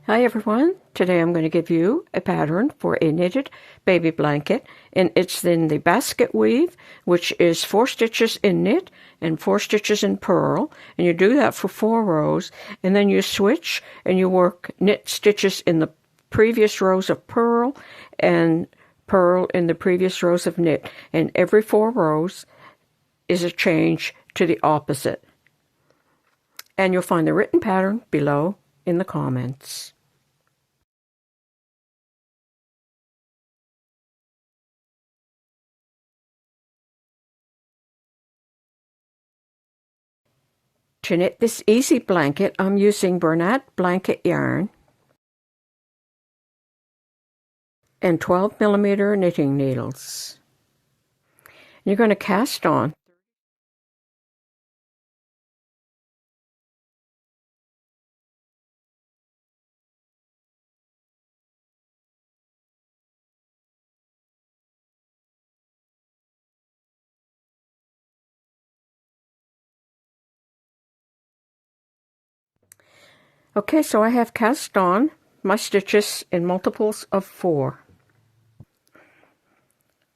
Hi everyone, today I'm going to give you a pattern for a knitted baby blanket, and it's in the basket weave, which is 4 stitches in knit and 4 stitches in purl, and you do that for 4 rows, and then you switch and you work knit stitches in the previous rows of purl and purl in the previous rows of knit, and every 4 rows is a change to the opposite. And you'll find the written pattern below in the comments. To knit this easy blanket, I'm using Bernat Blanket yarn and 12mm knitting needles. You're going to cast on . Okay, so I have cast on my stitches in multiples of 4.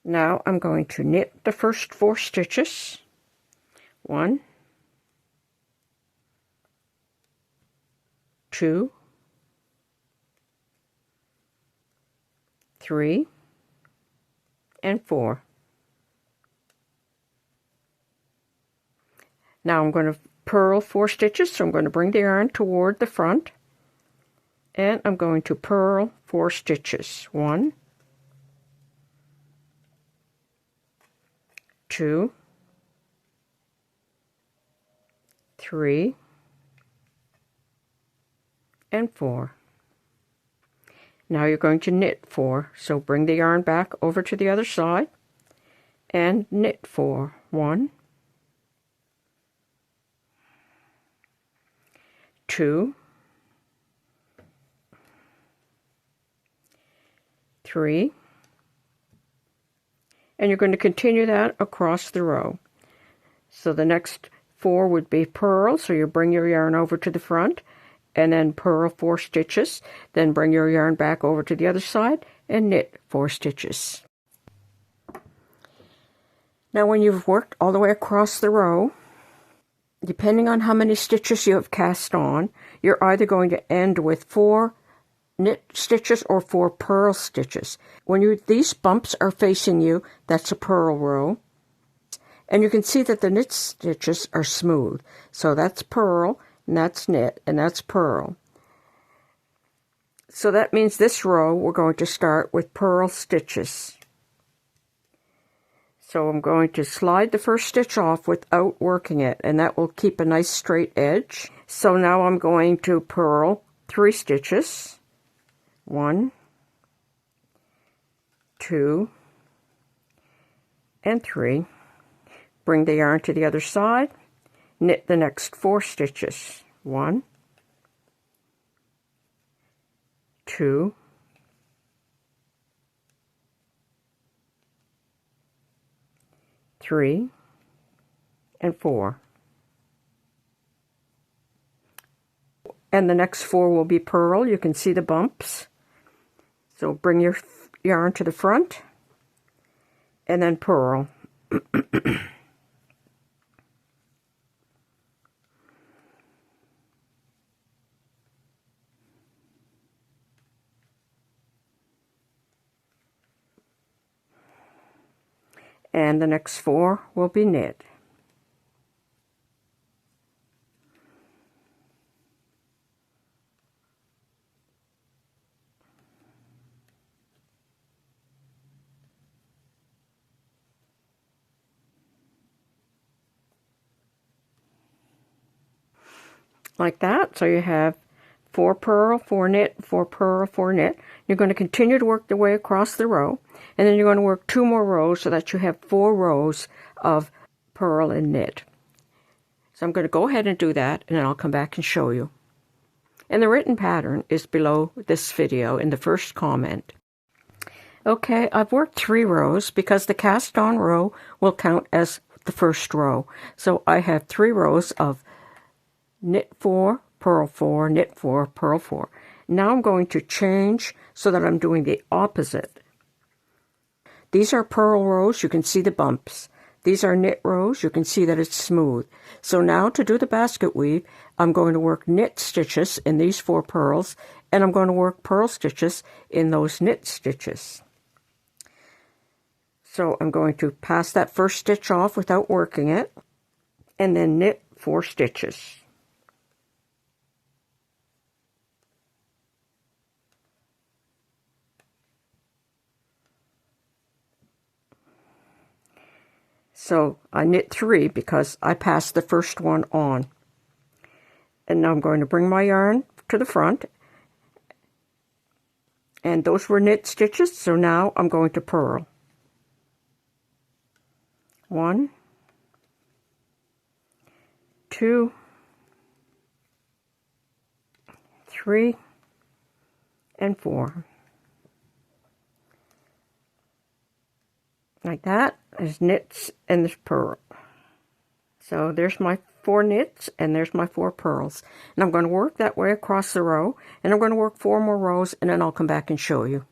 Now I'm going to knit the first 4 stitches. 1, 2, 3, and 4. Now I'm going to purl 4 stitches, so I'm going to bring the yarn toward the front, and I'm going to purl 4 stitches. 1, 2, 3, and 4. Now you're going to knit 4, so bring the yarn back over to the other side and knit 4. 1, 2, 3, and you're going to continue that across the row. So the next 4 would be purl, so you bring your yarn over to the front and then purl 4 stitches, then bring your yarn back over to the other side and knit 4 stitches. Now when you've worked all the way across the row, depending on how many stitches you have cast on, you're either going to end with 4 knit stitches or 4 purl stitches. When these bumps are facing you, that's a purl row. And you can see that the knit stitches are smooth. So that's purl, and that's knit, and that's purl. So that means this row we're going to start with purl stitches. So I'm going to slide the first stitch off without working it, and that will keep a nice straight edge. So now I'm going to purl 3 stitches. 1, 2, and 3. Bring the yarn to the other side, knit the next 4 stitches. 1, 2, 3, and 4. And the next 4 will be purl. You can see the bumps. So bring your yarn to the front and then purl. And the next 4 will be knit. Like that. So you have 4 purl, 4 knit, 4 purl, 4 knit. You're going to continue to work the way across the row, and then you're going to work 2 more rows so that you have 4 rows of purl and knit. So I'm going to go ahead and do that, and then I'll come back and show you. And the written pattern is below this video in the first comment. Okay, I've worked 3 rows because the cast on row will count as the first row. So I have 3 rows of knit 4, purl 4, knit 4, purl 4. Now I'm going to change so that I'm doing the opposite. These are purl rows, you can see the bumps. These are knit rows, you can see that it's smooth. So now to do the basket weave, I'm going to work knit stitches in these 4 purls, and I'm going to work purl stitches in those knit stitches. So I'm going to pass that first stitch off without working it, and then knit 4 stitches. So I knit 3 because I passed the first one on. And now I'm going to bring my yarn to the front. And those were knit stitches, so now I'm going to purl. 1, 2, 3, and 4. Like that. There's knits and there's purl. So there's my 4 knits and there's my 4 purls. And I'm going to work that way across the row, and I'm going to work 4 more rows, and then I'll come back and show you.